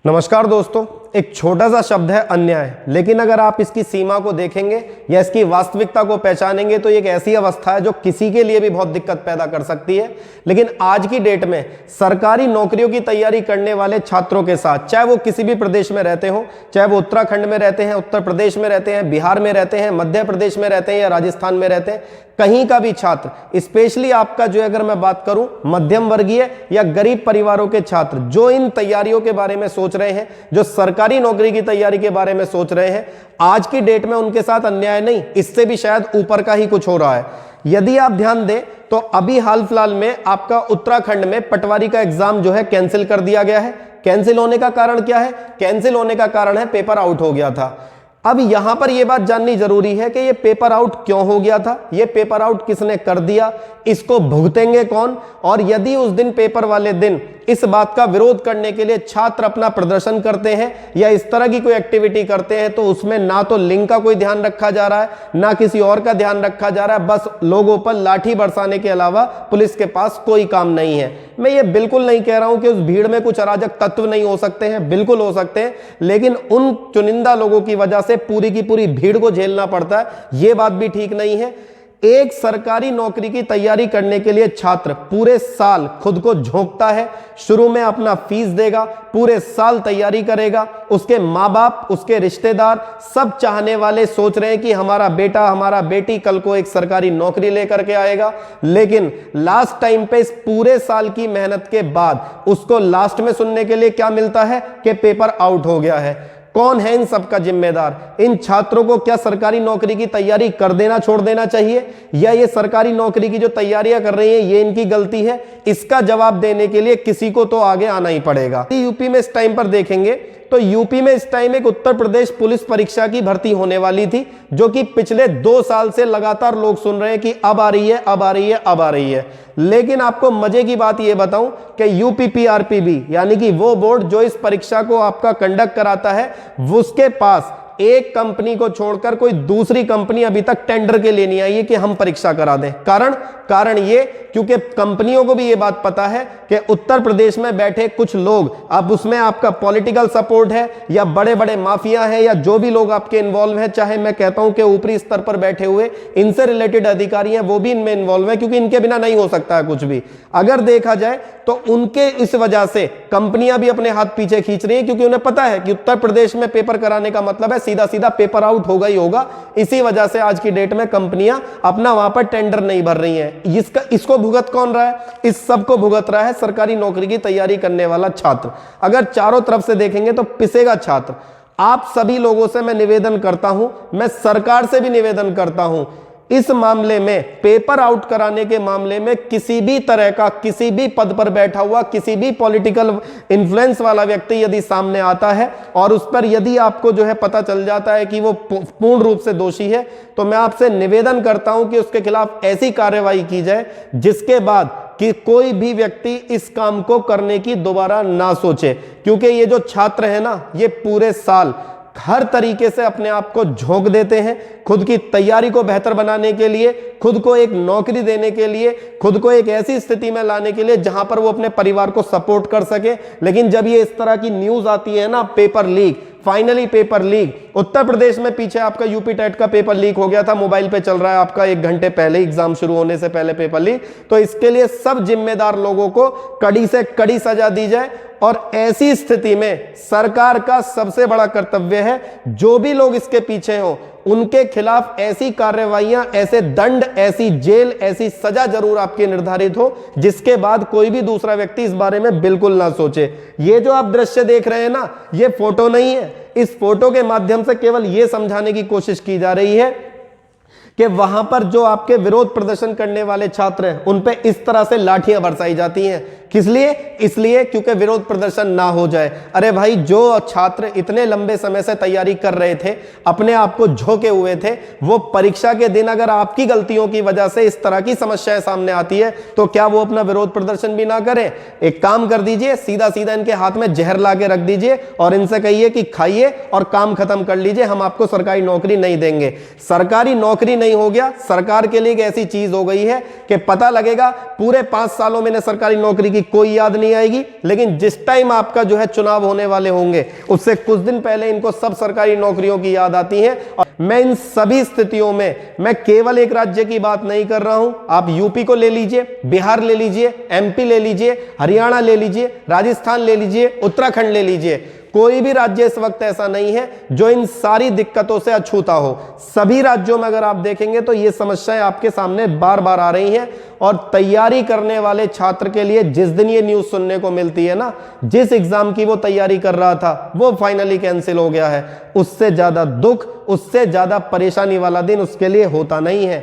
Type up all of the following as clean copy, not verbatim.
नमस्कार दोस्तों, एक छोटा सा शब्द है अन्याय, लेकिन अगर आप इसकी सीमा को देखेंगे या इसकी वास्तविकता को पहचानेंगे तो एक ऐसी अवस्था है जो किसी के लिए भी बहुत दिक्कत पैदा कर सकती है। लेकिन आज की डेट में सरकारी नौकरियों की तैयारी करने वाले छात्रों के साथ, चाहे वो किसी भी प्रदेश में रहते हो, चाहे वो उत्तराखंड में रहते हैं, उत्तर प्रदेश में रहते हैं, बिहार में रहते हैं, मध्य प्रदेश में रहते हैं या राजस्थान में रहते हैं, कहीं का भी छात्र, स्पेशली आपका जो अगर मैं बात करूं मध्यम वर्गीय या गरीब परिवारों के छात्र जो इन तैयारियों के बारे में सोच रहे हैं, जो सरकारी नौकरी की तैयारी के बारे में सोच रहे हैं, आज की डेट में उनके साथ अन्याय नहीं, इससे भी शायद ऊपर का ही कुछ हो रहा है। यदि आप ध्यान दें तो अभी हाल फिलहाल में आपका उत्तराखंड में पटवारी का एग्जाम जो है कैंसिल कर दिया गया है। कैंसिल होने का कारण क्या है? कैंसिल होने का कारण है पेपर आउट हो गया था। अब यहां पर यह बात जाननी जरूरी है कि यह पेपर आउट क्यों हो गया था, यह पेपर आउट किसने कर दिया, इसको भुगतेंगे कौन, और यदि उस दिन पेपर वाले दिन इस बात का विरोध करने के लिए छात्र अपना प्रदर्शन करते हैं या इस तरह की कोई एक्टिविटी करते हैं तो उसमें ना तो लिंग का कोई ध्यान रखा जा रहा है, ना किसी और का ध्यान रखा जा रहा है, बस लोगों पर लाठी बरसाने के अलावा पुलिस के पास कोई काम नहीं है। मैं ये बिल्कुल नहीं कह रहा हूं कि उस भीड़ में कुछ अराजक तत्व नहीं हो सकते हैं, बिल्कुल हो सकते हैं, लेकिन उन चुनिंदा लोगों की वजह से पूरी की पूरी भीड़ को झेलना पड़ता है, यह बात भी ठीक नहीं है। एक सरकारी नौकरी की तैयारी करने के लिए छात्र पूरे साल खुद को झोंकता है, शुरू में अपना फीस देगा, पूरे साल तैयारी करेगा, उसके माँ बाप, उसके रिश्तेदार, सब चाहने वाले सोच रहे हैं कि हमारा बेटा, हमारा बेटी कल को एक सरकारी नौकरी लेकर के आएगा, लेकिन लास्ट टाइम पे इस पूरे साल की मेहनत के बाद उसको लास्ट में सुनने के लिए क्या मिलता है कि पेपर आउट हो गया है। कौन है इन सब का जिम्मेदार? इन छात्रों को क्या सरकारी नौकरी की तैयारी कर देना, छोड़ देना चाहिए, या ये सरकारी नौकरी की जो तैयारियां कर रही हैं ये इनकी गलती है? इसका जवाब देने के लिए किसी को तो आगे आना ही पड़ेगा। यूपी में इस टाइम पर देखेंगे तो यूपी में इस टाइम एक उत्तर प्रदेश पुलिस परीक्षा की भर्ती होने वाली थी, जो कि पिछले 2 साल से लगातार लोग सुन रहे हैं कि अब आ रही है, अब आ रही है, अब आ रही है। लेकिन आपको मजे की बात यह बताऊं कि यूपीपीआरपीबी यानी कि वो बोर्ड जो इस परीक्षा को आपका कंडक्ट कराता है, उसके पास एक कंपनी को छोड़कर कोई दूसरी कंपनी अभी तक टेंडर के लिए नहीं आई है कि हम परीक्षा करा दें। कारण ये क्योंकि कंपनियों को भी ये बात पता है कि उत्तर प्रदेश में बैठे कुछ लोग, अब उसमें आपका पॉलिटिकल सपोर्ट है या बड़े बड़े माफिया हैं या जो भी लोग आपके इन्वॉल्व हैं, चाहे मैं कहता हूं कि ऊपरी स्तर पर बैठे हुए इनसे रिलेटेड अधिकारी हैं, वो भी इनमें इन्वॉल्व है, क्योंकि इनके बिना नहीं हो सकता है कुछ भी। अगर देखा जाए तो उनके इस वजह से कंपनियां भी अपने हाथ पीछे खींच रही हैं, क्योंकि उन्हें पता है कि उत्तर प्रदेश में पेपर कराने का मतलब है सीधा सीधा पेपर आउट होगा ही होगा। इसी वजह से आज की डेट में कंपनियां अपना वहां पर टेंडर नहीं भर रही हैं। इसको भुगत कौन रहा है? इस सब को भुगत रहा है सरकारी नौकरी की तैयारी करने वाला छात्र। अगर चारों तरफ से देखेंगे तो पिसेगा छात्र। आप सभी लोगों से मैं निवेदन करता हूं, मैं सरकार से भी निवेदन करता हूं, इस मामले में, पेपर आउट कराने के मामले में किसी भी तरह का, किसी भी पद पर बैठा हुआ, किसी भी पॉलिटिकल इन्फ्लुएंस वाला व्यक्ति यदि सामने आता है और उस पर यदि आपको जो है पता चल जाता है कि वो पूर्ण रूप से दोषी है, तो मैं आपसे निवेदन करता हूं कि उसके खिलाफ ऐसी कार्रवाई की जाए जिसके बाद कि कोई भी व्यक्ति इस काम को करने की दोबारा ना सोचे। क्योंकि ये जो छात्र है ना, ये पूरे साल हर तरीके से अपने आप को झोंक देते हैं, खुद की तैयारी को बेहतर बनाने के लिए, खुद को एक नौकरी देने के लिए, खुद को एक ऐसी स्थिति में लाने के लिए जहां पर वो अपने परिवार को सपोर्ट कर सके। लेकिन जब ये इस तरह की न्यूज आती है ना, paper leak, finally paper leak, Uttar Pradesh में पीछे आपका यूपी टेट का पेपर लीक हो गया था, मोबाइल पे चल रहा है आपका 1 घंटे पहले, एग्जाम शुरू होने से पहले पेपर लीक। तो इसके लिए सब जिम्मेदार लोगों को कड़ी से कड़ी सजा दी जाए। और ऐसी स्थिति में सरकार का सबसे बड़ा कर्तव्य है, जो भी लोग इसके पीछे हो उनके खिलाफ ऐसी कार्रवाइयां, ऐसे दंड, ऐसी जेल, ऐसी सजा जरूर आपकी निर्धारित हो, जिसके बाद कोई भी दूसरा व्यक्ति इस बारे में बिल्कुल ना सोचे। ये जो आप दृश्य देख रहे हैं ना, ये फोटो नहीं है। इस फोटो के माध्यम से केवल यह समझाने की कोशिश की जा रही है कि वहां पर जो आपके विरोध प्रदर्शन करने वाले छात्र हैं उन पे इस तरह से लाठियां बरसाई जाती हैं। किस लिए? इसलिए क्योंकि विरोध प्रदर्शन ना हो जाए। अरे भाई, जो छात्र इतने लंबे समय से तैयारी कर रहे थे, अपने आप को झोंके हुए थे, वो परीक्षा के दिन अगर आपकी गलतियों की वजह से इस तरह की समस्याएं सामने आती है तो क्या वो अपना विरोध प्रदर्शन भी ना करें? एक काम कर दीजिए, सीधा सीधा इनके हाथ में जहर ला के रख दीजिए और इनसे कहिए कि खाइए और काम खत्म कर लीजिए, हम आपको सरकारी नौकरी नहीं देंगे। सरकारी नौकरी नहीं हो गया, सरकार के लिए एक ऐसी चीज हो गई है कि पता लगेगा पूरे 5 सालों में सरकारी नौकरी की कोई याद नहीं आएगी, लेकिन जिस टाइम आपका जो है चुनाव होने वाले होंगे उससे कुछ दिन पहले इनको सब सरकारी नौकरियों की याद आती है। और मैं इन सभी स्थितियों में मैं केवल एक राज्य की बात नहीं कर रहा हूं, आप यूपी को ले लीजिए, बिहार ले लीजिए, एमपी ले लीजिए, हरियाणा ले लीजिए, राजस्थान ले लीजिए, उत्तराखंड ले लीजिए, कोई भी राज्य इस वक्त ऐसा नहीं है जो इन सारी दिक्कतों से अछूता हो। सभी राज्यों में अगर आप देखेंगे तो ये समस्याएं आपके सामने बार बार आ रही हैं। और तैयारी करने वाले छात्र के लिए जिस दिन ये न्यूज़ सुनने को मिलती है ना, जिस एग्जाम की वो तैयारी कर रहा था वो फाइनली कैंसिल हो गया है, उससे ज्यादा दुख, उससे ज्यादा परेशानी वाला दिन उसके लिए होता नहीं है।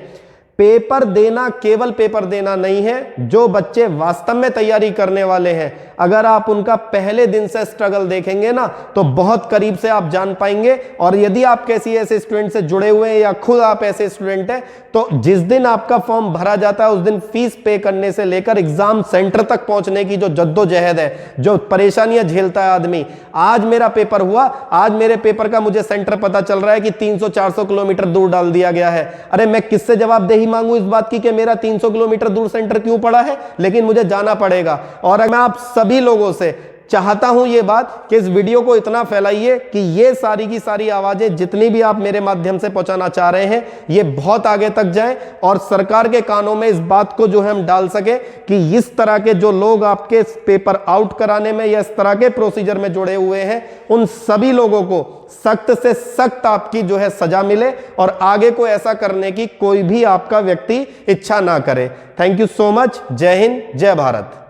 पेपर देना केवल पेपर देना नहीं है, जो बच्चे वास्तव में तैयारी करने वाले हैं, अगर आप उनका पहले दिन से स्ट्रगल देखेंगे ना तो बहुत करीब से आप जान पाएंगे। और यदि आप किसी ऐसे स्टूडेंट से जुड़े हुए हैं या खुद आप ऐसे स्टूडेंट हैं, तो जिस दिन आपका फॉर्म भरा जाता है उस दिन फीस पे करने से लेकर एग्जाम सेंटर तक पहुंचने की जो जद्दोजहद है, जो परेशानियां झेलता है आदमी। आज मेरा पेपर हुआ, आज मेरे पेपर का मुझे सेंटर पता चल रहा है कि 300-400 किलोमीटर दूर डाल दिया गया है। अरे मैं किससे जवाबदेही मांगू इस बात की कि मेरा 300 किलोमीटर दूर सेंटर क्यों पड़ा है, लेकिन मुझे जाना पड़ेगा। और मैं आप सभी लोगों से चाहता हूं ये बात कि इस वीडियो को इतना फैलाइए कि ये सारी की सारी आवाजें जितनी भी आप मेरे माध्यम से पहुंचाना चाह रहे हैं ये बहुत आगे तक जाएं और सरकार के कानों में इस बात को जो है हम डाल सके कि इस तरह के जो लोग आपके पेपर आउट कराने में या इस तरह के प्रोसीजर में जुड़े हुए हैं, उन सभी लोगों को सख्त से सख्त आपकी जो है सजा मिले और आगे को ऐसा करने की कोई भी आपका व्यक्ति इच्छा ना करे। Thank you so much. जय हिंद, जय भारत।